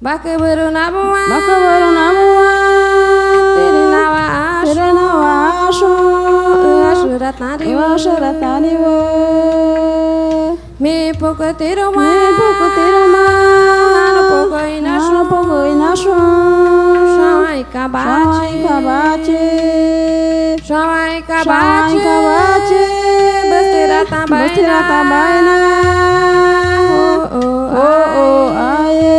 Bakabaru nabuwa Tirinawa ashu Ashurataniwa Me pouco tiruma Nano pouco inashu Shawai kabate Bastira tabaina aye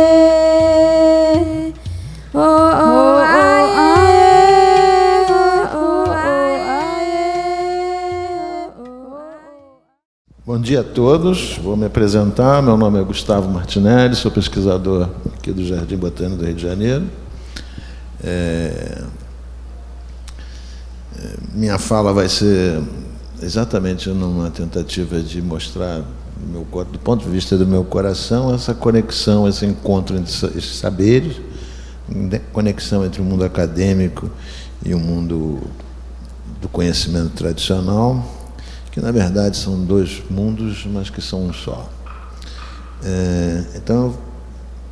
Bom dia a todos, vou me apresentar, meu nome é Gustavo Martinelli, sou pesquisador aqui do Jardim Botânico do Rio de Janeiro. Minha fala vai ser exatamente numa tentativa de mostrar, do ponto de vista do meu coração, essa conexão, esse encontro entre esses saberes, conexão entre o mundo acadêmico e o mundo do conhecimento tradicional, que na verdade são dois mundos, mas que são um só. Então eu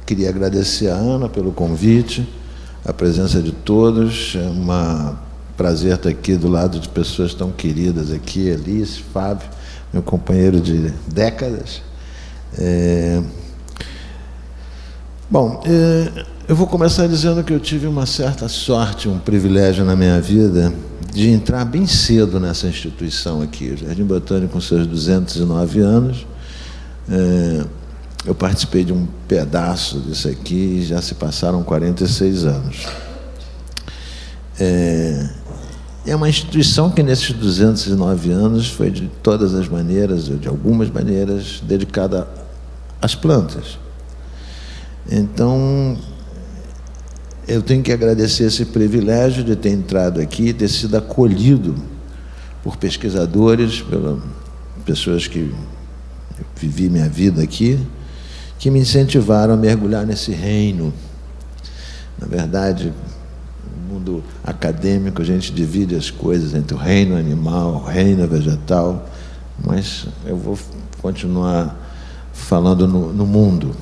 queria agradecer a Ana pelo convite, a presença de todos. É um prazer estar aqui do lado de pessoas tão queridas aqui, Alice, Fábio, meu companheiro de décadas. Eu vou começar dizendo que eu tive uma certa sorte, um privilégio na minha vida de entrar bem cedo nessa instituição aqui, o Jardim Botânico, com seus 209 anos. Eu participei de um pedaço disso aqui e já se passaram 46 anos. É uma instituição que, nesses 209 anos, foi de todas as maneiras, ou de algumas maneiras, dedicada às plantas. Então, eu tenho que agradecer esse privilégio de ter entrado aqui, ter sido acolhido por pesquisadores, pelas pessoas que eu vivi minha vida aqui, que me incentivaram a mergulhar nesse reino. Na verdade, no mundo acadêmico, a gente divide as coisas entre o reino animal, o reino vegetal, mas eu vou continuar falando no mundo,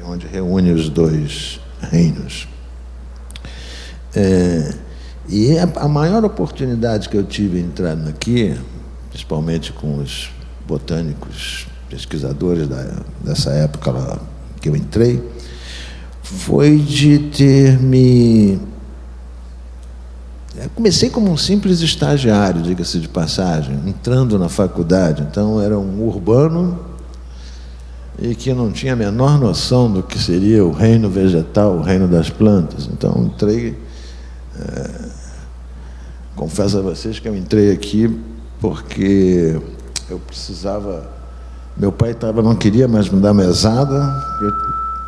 onde reúne os dois reinos. E a maior oportunidade que eu tive entrando aqui, principalmente com os botânicos pesquisadores dessa época lá que eu entrei, foi de ter me... Eu comecei como um simples estagiário, diga-se de passagem, entrando na faculdade. Então era um urbano e que não tinha a menor noção do que seria o reino vegetal, o reino das plantas. Então entrei... confesso a vocês que eu entrei aqui porque eu precisava... Meu pai não queria mais me dar mesada,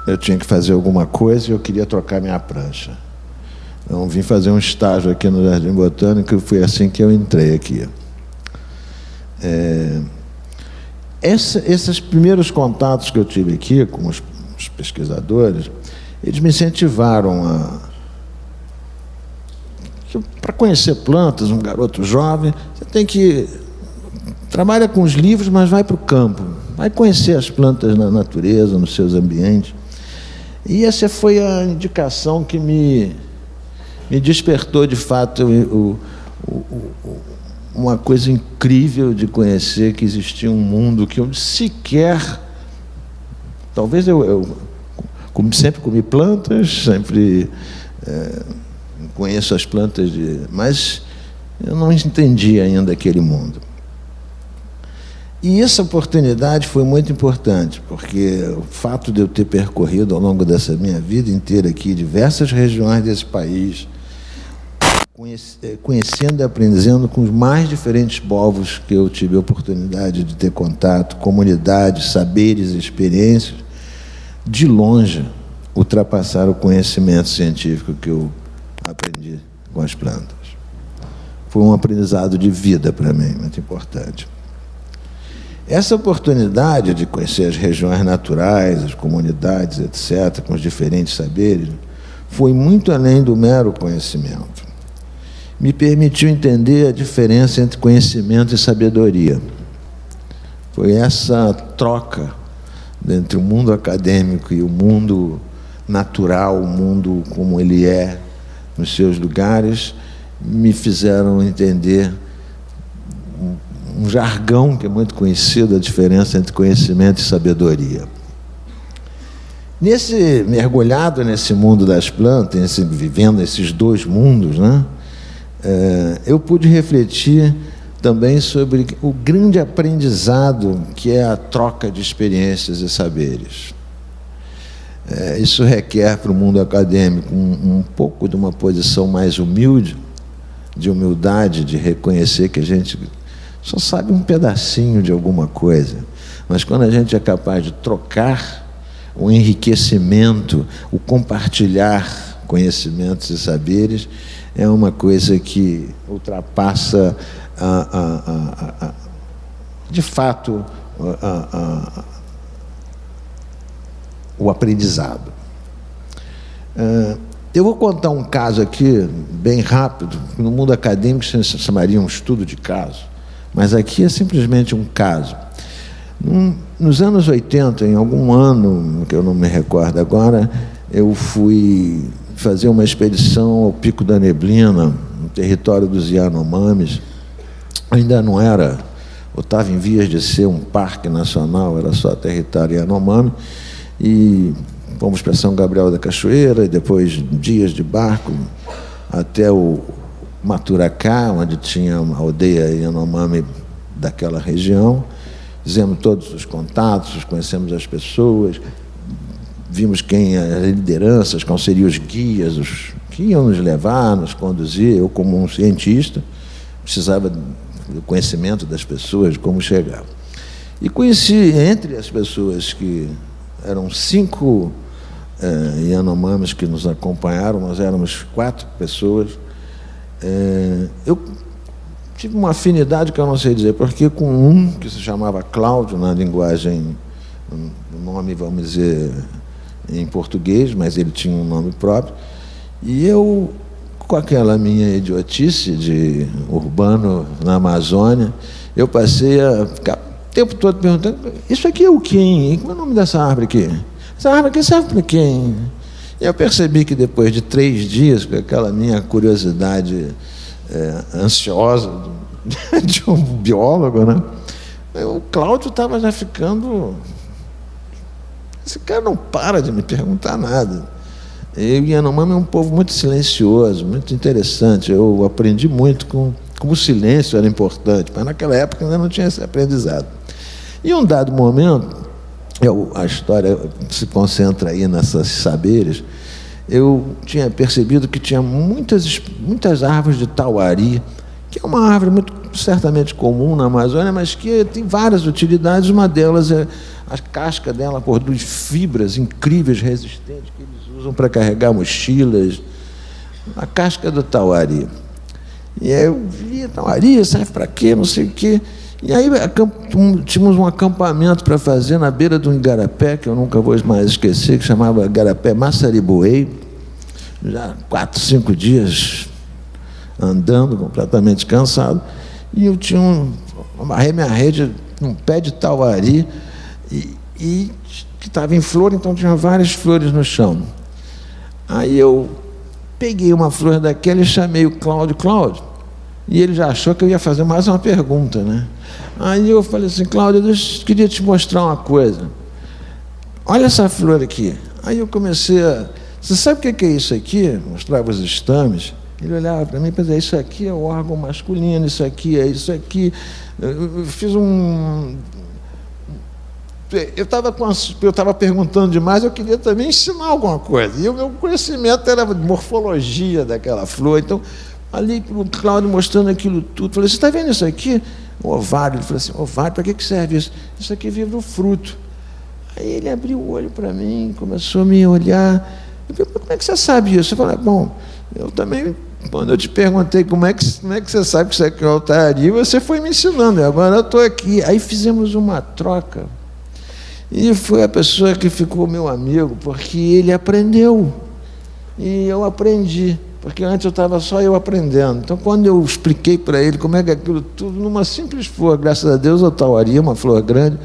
eu tinha que fazer alguma coisa e eu queria trocar minha prancha. Então vim fazer um estágio aqui no Jardim Botânico e foi assim que eu entrei aqui. Esses primeiros contatos que eu tive aqui com os pesquisadores, eles me incentivaram para conhecer plantas, um garoto jovem, você tem que... Trabalha com os livros, mas vai para o campo. Vai conhecer as plantas na natureza, nos seus ambientes. E essa foi a indicação que me despertou, de fato, uma coisa incrível de conhecer, que existia um mundo que eu sequer... Talvez eu sempre comi plantas, sempre... conheço as plantas, mas eu não entendi ainda aquele mundo. E essa oportunidade foi muito importante, porque o fato de eu ter percorrido ao longo dessa minha vida inteira aqui diversas regiões desse país, conhecendo e aprendendo com os mais diferentes povos que eu tive a oportunidade de ter contato, comunidades, saberes e experiências, de longe ultrapassaram o conhecimento científico que eu aprendi com as plantas. Foi um aprendizado de vida para mim, muito importante. Essa oportunidade de conhecer as regiões naturais, as comunidades, etc., com os diferentes saberes, foi muito além do mero conhecimento. Me permitiu entender a diferença entre conhecimento e sabedoria. Foi essa troca entre o mundo acadêmico e o mundo natural, o mundo como ele é nos seus lugares, me fizeram entender um jargão que é muito conhecido, a diferença entre conhecimento e sabedoria. Mergulhado nesse mundo das plantas, vivendo esses dois mundos, né, eu pude refletir também sobre o grande aprendizado que é a troca de experiências e saberes. Isso requer para o mundo acadêmico um pouco de uma posição mais humilde, de humildade, de reconhecer que a gente só sabe um pedacinho de alguma coisa, mas quando a gente é capaz de trocar o enriquecimento, o compartilhar conhecimentos e saberes, é uma coisa que ultrapassa de fato o aprendizado. Eu vou contar um caso aqui, bem rápido, que no mundo acadêmico se chamaria um estudo de caso, mas aqui é simplesmente um caso. Nos anos 80, em algum ano, que eu não me recordo agora, eu fui fazer uma expedição ao Pico da Neblina, no território dos Yanomamis. Ainda não era, ou estava em vias de ser um parque nacional, era só território Yanomami, e fomos para São Gabriel da Cachoeira, e depois dias de barco até o Maturacá, onde tinha uma aldeia Yanomami daquela região. Fizemos todos os contatos, conhecemos as pessoas, vimos quem as lideranças, quais seriam os guias, os que iam nos levar, nos conduzir. Eu, como um cientista, precisava do conhecimento das pessoas, de como chegar. E conheci, entre as pessoas que eram 5 Yanomamis que nos acompanharam, nós éramos 4 pessoas, eu tive uma afinidade que eu não sei dizer, porque com um que se chamava Cláudio, na linguagem, o nome, vamos dizer, em português, mas ele tinha um nome próprio, e eu, com aquela minha idiotice de urbano na Amazônia, eu passei a ficar o tempo todo perguntando: isso aqui é o quê, hein? Qual é o nome dessa árvore aqui? Essa árvore aqui serve para quem? E eu percebi que depois de 3 dias, com aquela minha curiosidade ansiosa de um biólogo, né? O Cláudio estava já ficando... Esse cara não para de me perguntar nada. E o Yanomami é um povo muito silencioso, muito interessante. Eu aprendi muito como o silêncio era importante, mas naquela época ainda não tinha esse aprendizado. E em um dado momento, a história se concentra aí nesses saberes, eu tinha percebido que tinha muitas árvores de tauari, que é uma árvore muito certamente comum na Amazônia, mas que tem várias utilidades. Uma delas é a casca dela produz fibras incríveis, resistentes, que eles usam para carregar mochilas. A casca do tauari. E aí eu vi, tauari serve para quê, não sei o quê. E aí tínhamos um acampamento para fazer na beira de um igarapé, que eu nunca vou mais esquecer, que chamava Igarapé Massariboei. Já 4, 5 dias andando, completamente cansado. E eu amarrei minha rede num pé de tauari, e que estava em flor, então tinha várias flores no chão. Aí eu peguei uma flor daquela e chamei o Cláudio, e ele já achou que eu ia fazer mais uma pergunta, né? Aí eu falei assim: Cláudio, eu queria te mostrar uma coisa. Olha essa flor aqui. Aí eu comecei a... Você sabe o que é isso aqui? Mostrava os estames. Ele olhava para mim e pensava: isso aqui é o órgão masculino, isso aqui é isso aqui. Eu fiz eu estava perguntando demais, eu queria também ensinar alguma coisa. E o meu conhecimento era de morfologia daquela flor. Então, ali o Cláudio mostrando aquilo tudo, falei: você está vendo isso aqui? O ovário. Ele falou assim: ovário, para que serve isso? Isso aqui vive no fruto. Aí ele abriu o olho para mim, começou a me olhar. Eu falei: como é que você sabe isso? Eu falei: bom, eu também, quando eu te perguntei como é que você sabe que isso aqui é altaria, você foi me ensinando, e agora eu estou aqui. Aí fizemos uma troca. E foi a pessoa que ficou meu amigo, porque ele aprendeu. E eu aprendi, porque antes eu estava só eu aprendendo. Então, quando eu expliquei para ele como é que aquilo tudo, numa simples flor, graças a Deus, a tauari, uma flor grande,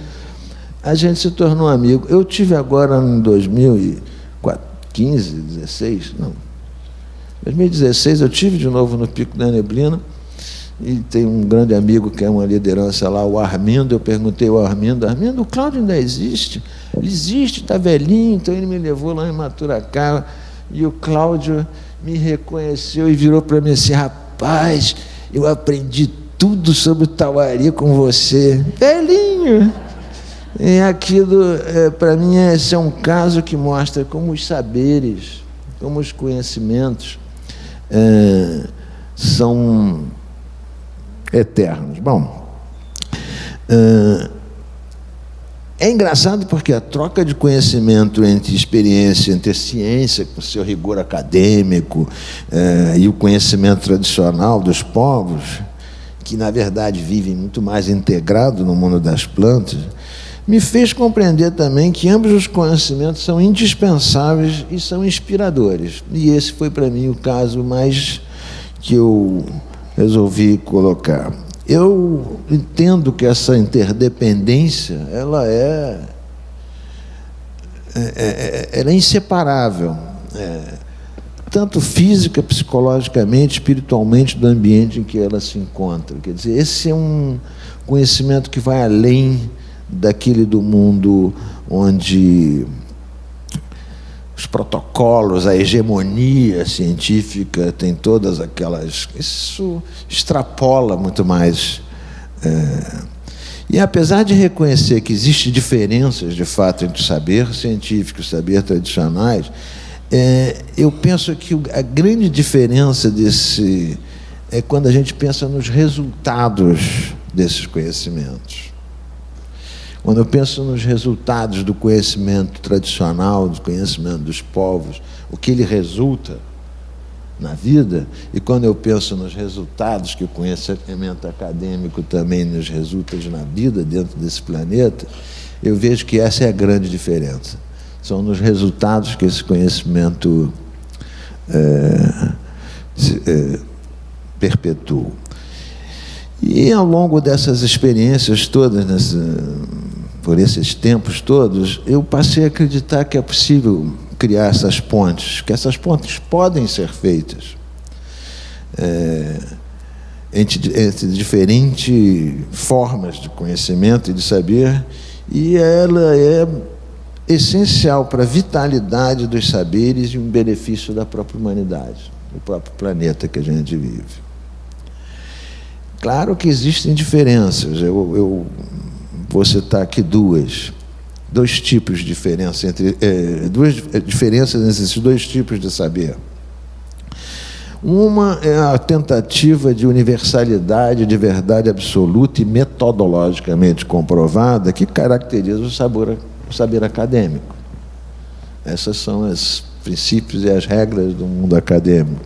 a gente se tornou amigo. Eu tive agora, em 2014, 15, 16, não. 2016 eu tive de novo no Pico da Neblina, e tem um grande amigo que é uma liderança lá, o Armindo. Eu perguntei ao Armindo, o Cláudio ainda existe? Ele existe, está velhinho. Então ele me levou lá em Maturacá, e o Cláudio me reconheceu e virou para mim assim: rapaz, eu aprendi tudo sobre o Tauari com você, velhinho. E aquilo, para mim, esse é um caso que mostra como os saberes, como os conhecimentos são eternos. Bom, é engraçado porque a troca de conhecimento entre experiência, entre a ciência com seu rigor acadêmico e o conhecimento tradicional dos povos, que na verdade vivem muito mais integrado no mundo das plantas, me fez compreender também que ambos os conhecimentos são indispensáveis e são inspiradores. E esse foi para mim o caso mais que eu resolvi colocar. Eu entendo que essa interdependência, ela é inseparável, tanto física, psicologicamente, espiritualmente, do ambiente em que ela se encontra. Quer dizer, esse é um conhecimento que vai além daquele do mundo onde os protocolos, a hegemonia científica tem todas aquelas... Isso extrapola muito mais. E apesar de reconhecer que existem diferenças, de fato, entre o saber científico e o saber tradicionais, eu penso que a grande diferença desse é quando a gente pensa nos resultados desses conhecimentos. Quando eu penso nos resultados do conhecimento tradicional, do conhecimento dos povos, o que ele resulta na vida, e quando eu penso nos resultados que o conhecimento acadêmico também nos resulta na vida dentro desse planeta, eu vejo que essa é a grande diferença. São nos resultados que esse conhecimento perpetua. E ao longo dessas experiências todas, por esses tempos todos, eu passei a acreditar que é possível criar essas pontes, que essas pontes podem ser feitas entre diferentes formas de conhecimento e de saber, e ela é essencial para a vitalidade dos saberes e um benefício da própria humanidade, do próprio planeta que a gente vive. Claro que existem diferenças. Eu vou citar aqui dois tipos de diferença duas diferenças entre esses dois tipos de saber. Uma é a tentativa de universalidade, de verdade absoluta e metodologicamente comprovada que caracteriza o saber acadêmico. Essas são os princípios e as regras do mundo acadêmico.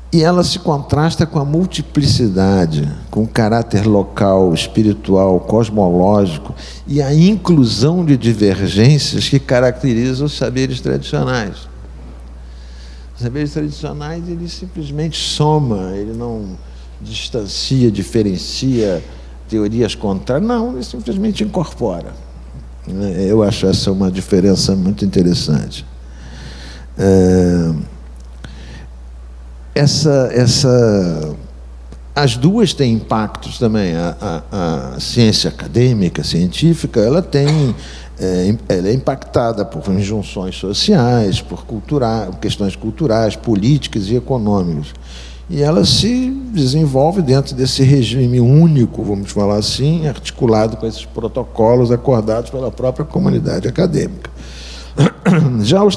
E ela se contrasta com a multiplicidade, com o caráter local, espiritual, cosmológico e a inclusão de divergências que caracterizam os saberes tradicionais. Os saberes tradicionais, ele simplesmente soma, ele não distancia, diferencia teorias contrárias, não, ele simplesmente incorpora. Eu acho essa uma diferença muito interessante. As duas têm impactos também. A ciência acadêmica, científica, ela é impactada por injunções sociais, por questões culturais, políticas e econômicas. E ela se desenvolve dentro desse regime único, vamos falar assim, articulado com esses protocolos acordados pela própria comunidade acadêmica. Já os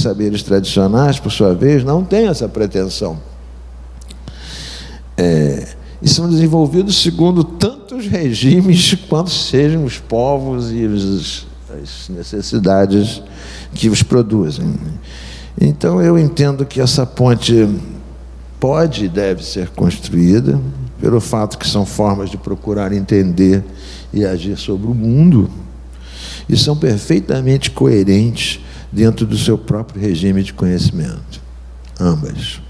saberes tradicionais, por sua vez, não têm essa pretensão. E são desenvolvidos segundo tantos regimes quanto sejam os povos e as necessidades que os produzem. Então, eu entendo que essa ponte pode e deve ser construída, pelo fato que são formas de procurar entender e agir sobre o mundo, e são perfeitamente coerentes dentro do seu próprio regime de conhecimento, ambas.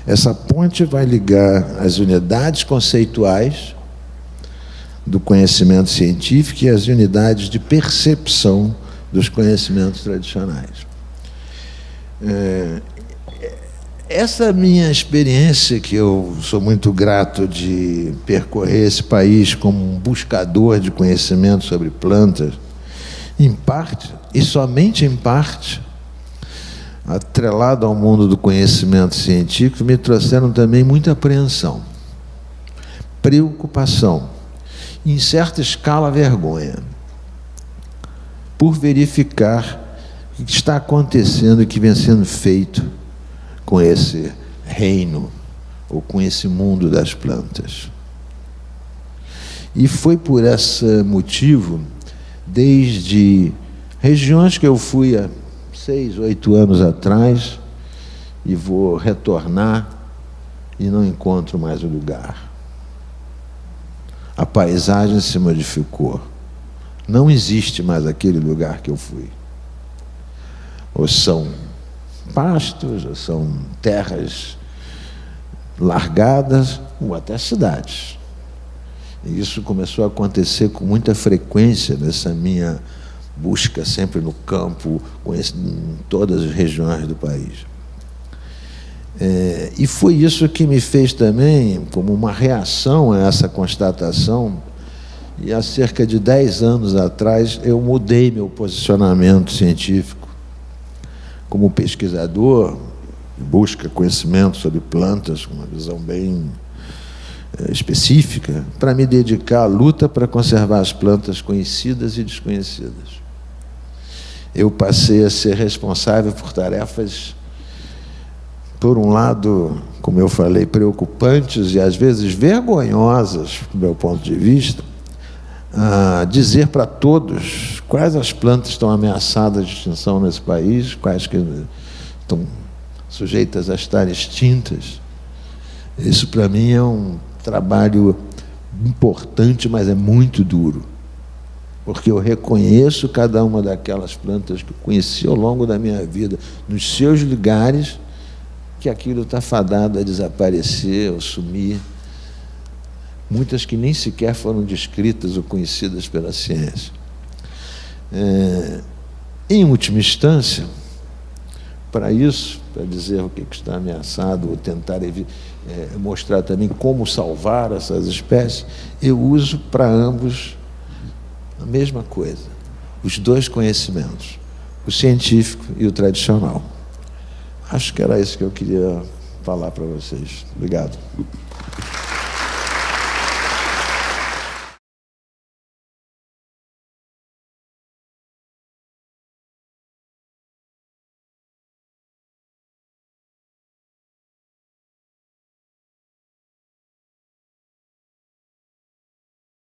Essa ponte vai ligar as unidades conceituais do conhecimento científico e as unidades de percepção dos conhecimentos tradicionais. Essa minha experiência, que eu sou muito grato de percorrer esse país como um buscador de conhecimento sobre plantas, em parte, e somente em parte, atrelado ao mundo do conhecimento científico, me trouxeram também muita apreensão, preocupação, em certa escala vergonha, por verificar o que está acontecendo e que vem sendo feito com esse reino, ou com esse mundo das plantas. E foi por esse motivo, desde regiões que eu fui há 6, 8 anos atrás, e vou retornar e não encontro mais o lugar. A paisagem se modificou. Não existe mais aquele lugar que eu fui. Ou são pastos, ou são terras largadas, ou até cidades. E isso começou a acontecer com muita frequência nessa minha busca sempre no campo, em todas as regiões do país. E foi isso que me fez também, como uma reação a essa constatação, e há cerca de 10 anos atrás eu mudei meu posicionamento científico. Como pesquisador, busca conhecimento sobre plantas, com uma visão bem específica, para me dedicar à luta para conservar as plantas conhecidas e desconhecidas. Eu passei a ser responsável por tarefas, por um lado, como eu falei, preocupantes e às vezes vergonhosas, do meu ponto de vista, a dizer para todos quais as plantas estão ameaçadas de extinção nesse país, quais que estão sujeitas a estar extintas. Isso, para mim, é um trabalho importante, mas é muito duro, porque eu reconheço cada uma daquelas plantas que eu conheci ao longo da minha vida, nos seus lugares, que aquilo está fadado a desaparecer ou sumir. Muitas que nem sequer foram descritas ou conhecidas pela ciência. Em última instância, para isso, para dizer o que está ameaçado, ou tentar mostrar também como salvar essas espécies, eu uso para ambos a mesma coisa, os dois conhecimentos, o científico e o tradicional. Acho que era isso que eu queria falar para vocês. Obrigado.